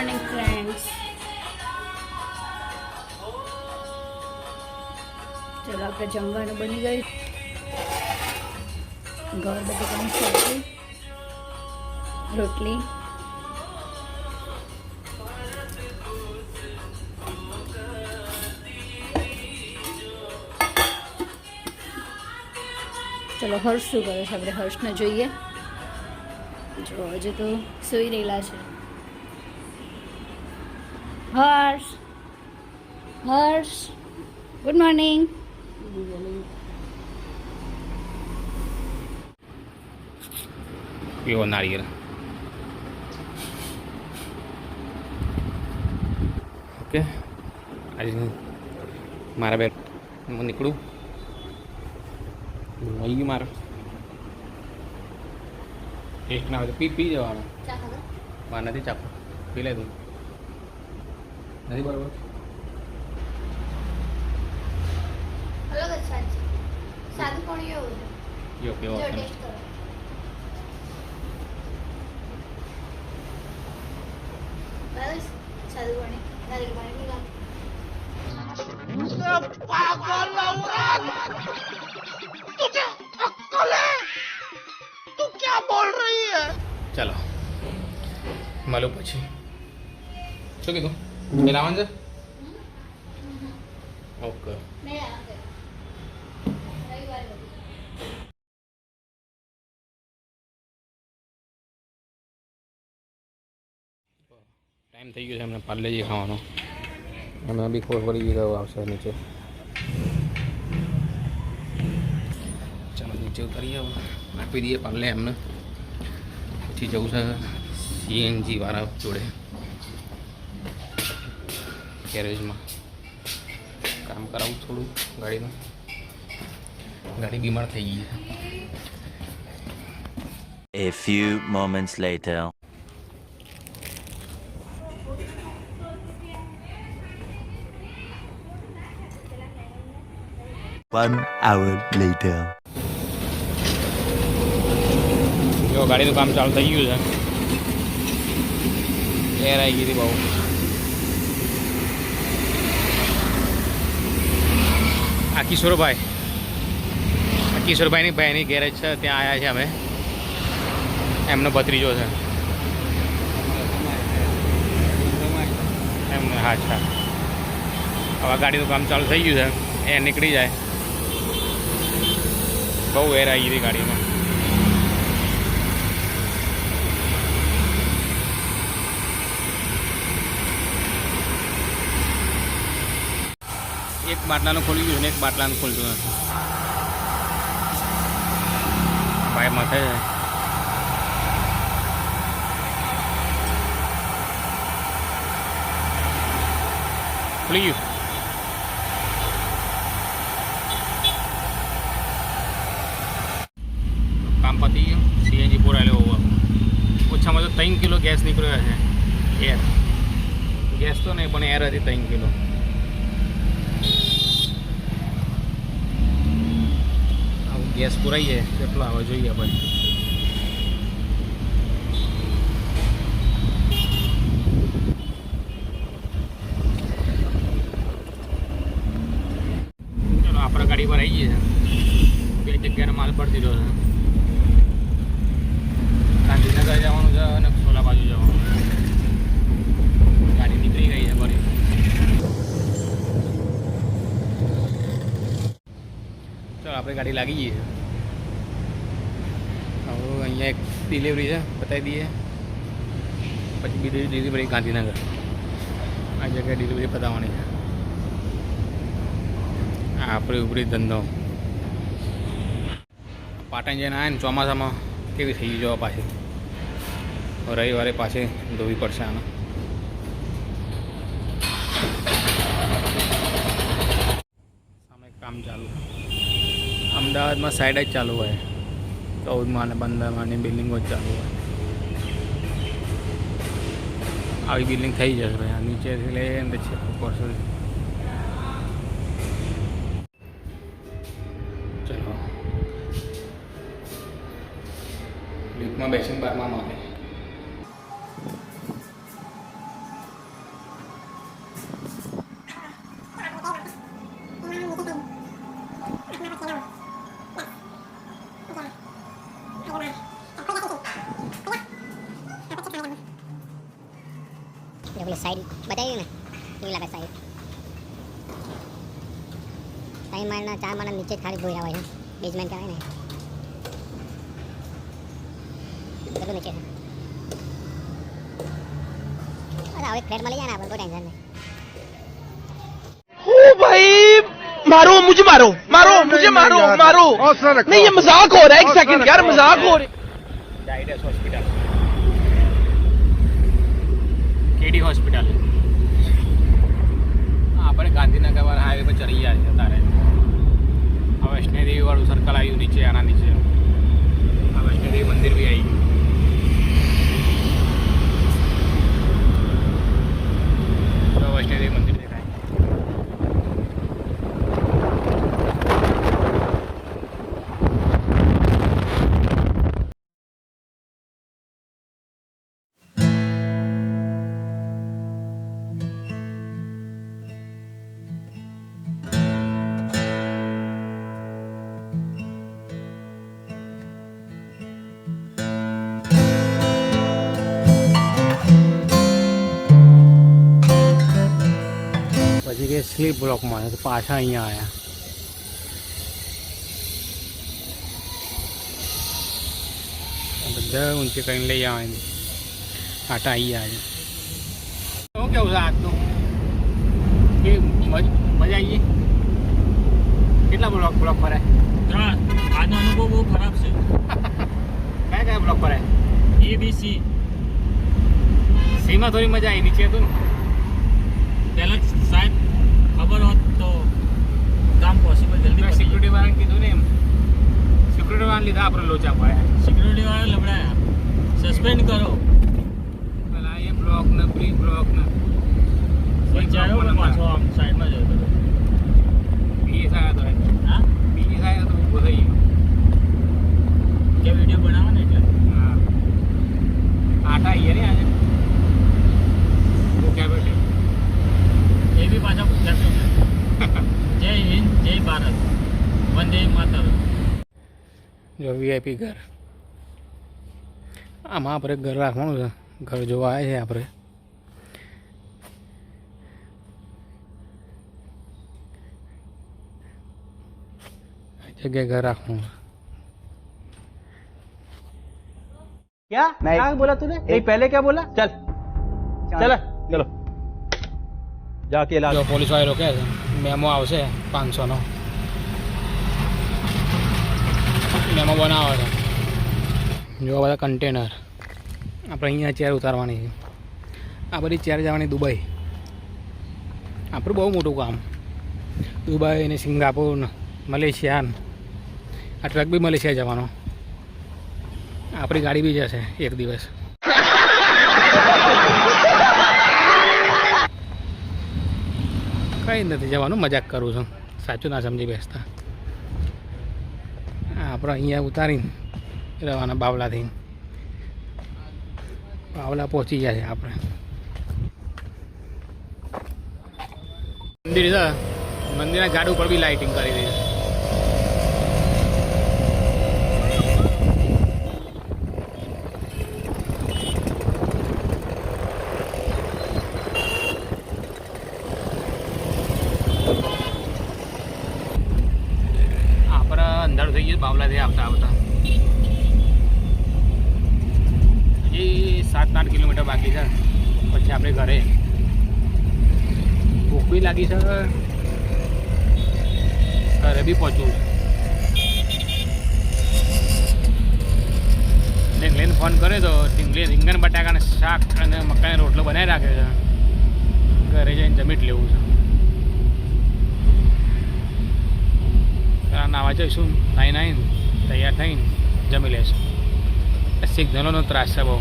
Morning friends. ચલો આપણે જમવાનું બની ગયું. ગોળ બટેકાની સબ્જી, રોટલી, ચલો હર્ષ શું કરે છે આપણે હર્ષને જોઈએ. જો હજુ તો સૂઈ રહેલા છે. હર્ષ, હર્ષ, ગુડ મોર્નિંગ. પીવો નારિયેળ. ઓકે, આજે મારા બેટ હું નીકળું. આવી ગયું મારે ટેસ્ટ ના હોય તો પી જવાનું. મારે નથી ચાખો, પી લે તું. નથી બરાબર. યો કેવો ચાલો મળો પછી. શું કીધું? એ લાવવાનું છે. ઓકે. ટાઈમ થઈ ગયો છે એમને પાર્લેજી ખાવાનો. એમને બી ખબર પડી ગયો આવશે નીચે. ચાલો નીચે ઉતરીએ, આપી દઈએ પાર્લે એમને. પછી જવું છે સીએનજી વાળા જોડે ગેરેજમાં કામ કરાવું થોડું ગાડીનું. ગાડી બીમાર થઈ ગઈ છે. A few moments later. One hour later. જો ગાડીનું કામ ચાલુ થઈ ગયું છે. એર આવી ગઈ હતી બહુ. આ કિશોરભાઈની ભાઈની ગેરેજ છે, ત્યાં આવ્યા છે અમે. એમનો ભત્રીજો છે એમને. હા અચ્છા, હવે ગાડીનું કામ ચાલુ થઈ ગયું છે. એ નીકળી જાય. બહુ એર આવી ગઈ હતી ગાડીમાં. એક બાટલાનું ખોલી ગયું ને એક બાટલાનું ખોલતું નથી. ભાઈ માથે છે. ખુલી ગયું. કામ પતી ગયું. સીએનજી પૂરાયેલો ઓવર. ઓછામાં તો 3 કિલો ગેસ નીકળ્યો છે. એર ગેસ તો નહીં પણ એર હતી 3 કિલો. ગેસ પુરાઈએ કેટલો આવે જોઈએ ભાઈ. ચલો આપણે ગાડી પર આવી ગઈએ. 2 જગ્યાનો માલ ભરી દીધો છે. ગાંધીનગર જવાનું છે અને સોલા બાજુ જવાનું. ગાડી નીકળી ગઈ છે ભરી. ચાલો આપણે ગાડી લાગી ગઈ છે. હવે અહીંયા એક ડિલિવરી છે, બતાવી દઈએ. પછી બીજી ડિલિવરી ગાંધીનગર. આ જગ્યાએ ડિલિવરી પતાવવાની છે. આ આપણી ઉપરી ધંધો. પાટણ જઈને આવે ને ચોમાસામાં કેવી થઈ જવા પાછી. રવિવારે પાછી ધોવી પડશે આને. સામે કામ ચાલુ. અમદાવાદમાં સાઈડ જ ચાલુ હોય. 14માં અને 15માની બિલ્ડિંગો જ ચાલુ હોય. આવી બિલ્ડિંગ થઈ જશે ભાઈ. આ નીચેથી લઈને છે ઉપર સુધી. ચલો લિફ્ટમાં બેસીને 12માં આવે. ये साइड बताइए ना કેવી લાગે સાઈડ 3 માળના 4 માળના નીચે ખાલી ભોયરા હોય છે બેઝમેન્ટ કહેવાય ને બધું નીચે છે અરે હવે ફ્લેટ મળી જાય ને આપણે કોઈ ટેન્શન નહીં ओ भाई मारो मुझे मारो मारो मुझे मारो मारो नहीं ये मजाक हो रहा है एक सेकंड यार मजाक हो रहा है जाइडस हॉस्पिटल केडी हॉस्पिटल આપણે ગાંધીનગર વાળા હાઈવે પર ચડી ગયા છે તારે આ વૈષ્ણોદેવી વાળું સર્કલ આવ્યું નીચે આના નીચે આ વૈષ્ણોદેવી મંદિર બી આવી ગયું વૈષ્ણોદેવી મંદિર દેખાય પછી કે સ્લીપ બ્લોકમાં તો પાછા અહીંયા આવ્યા બધા ઊંચે કરીને લઈ આવે આટા અહીંયા આવે શું કેવું છે આજનું કે મજા આવી ગઈ કેટલા બ્લોક ભરાય આજનો અનુભવ બહુ ખરાબ છે કયા કયા બ્લોક ભરાય ABC સીમાં થોડી મજા આવી નીચે હતું ને પહેલાં સાહેબ ખબર હોત તો કામ પોસિબલ જલ્દી સિક્યુરિટી વાળાને કીધું ને એમ સિક્યુરિટી વાળાને લીધા આપણે લોચા પાયા સિક્યુરિટી વાળા લબડાયા સસ્પેન્ડ કરો પેલા એ બ્લોક ને પ્રી બ્લોક ને બચારો ને પાછો આમ સાઈડમાં જતો હતો બીજી સાયા તો હા બીજી સાયા તો ઊભો થઈ કે વિડીયો બનાવો ને એટલે હા આટા અહીંયા ને આજે ભૂખ્યા બેઠે એ બી પાછા પૂછતા જય હિન્દ જય ભારત વંદે માતરમ જો વીઆઈપી ઘર આમાં આપણે ઘર રાખવાનું છે ઘર જોવા આવે છે આપણે જગ્યાએ ઘર રાખવાનું क्या क्या बोला तूने नहीं पहले क्या बोला चल चल चलो जाके ला જો પોલીસ વાળો કહે છે મેમો આવશે 500નો મેમો બનાવે છે જો બધા કન્ટેનર આપણે અહીંયા ચેર ઉતારવાની છે આ બધી ચેર જવાની દુબઈ આપણું બહુ મોટું કામ દુબઈ ને સિંગાપુર ને મલેશિયા ને આ ટ્રક બી મલેશિયા જવાનો આપણી ગાડી બી જશે એક દિવસ કંઈ નથી જવાનું મજાક કરું છું સાચું ના સમજી બેસતા આપણે અહીંયા ઉતારીને રહેવાના બાવલાથી બાવલા પહોંચી ગયા છે આપણે મંદિર છે મંદિરના ઝાડ ઉપર બી લાઇટિંગ કરી દીધી અંધારું થઈ ગયું બાવલાથી આવતા આવતા હજી 7-8 કિલોમીટર બાકી છે પછી આપણે ઘરે ભૂખ બી લાગી છે ઘરે બી પહોંચવું ટીંગલીને ફોન કર્યો તો ટીંગલી રીંગણ બટાકાને શાક અને મકાઈનો રોટલો બનાવી રાખ્યો છે ઘરે જઈને જમી જ લેવું છે નાવા જઈશું નાઈને તૈયાર થઈને જમી લેશું સિગ્નલોનો ત્રાસ છે બહુ